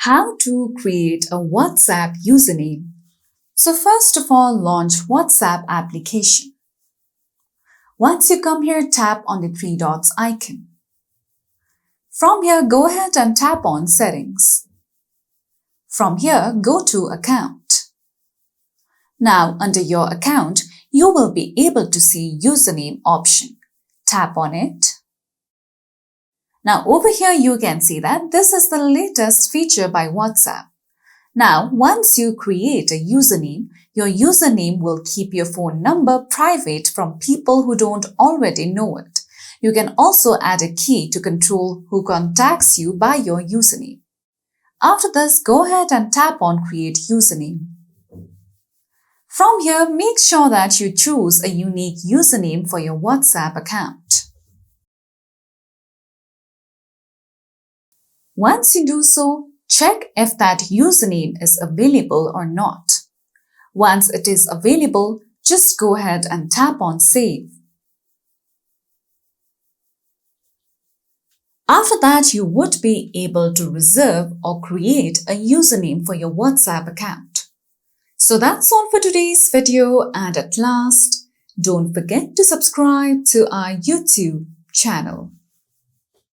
How to create a WhatsApp username. So first of all, launch WhatsApp application. Once you come here, tap on the three dots icon. From here, go ahead and tap on Settings. From here, go to Account. Now, under your account, you will be able to see Username option. Tap on it. Now, over here, you can see that this is the latest feature by WhatsApp. Now, once you create a username, your username will keep your phone number private from people who don't already know it. You can also add a key to control who contacts you by your username. After this, go ahead and tap on Create Username. From here, make sure that you choose a unique username for your WhatsApp account. Once you do so, check if that username is available or not. Once it is available, just go ahead and tap on Save. After that, you would be able to reserve or create a username for your WhatsApp account. So that's all for today's video, and at last, don't forget to subscribe to our YouTube channel.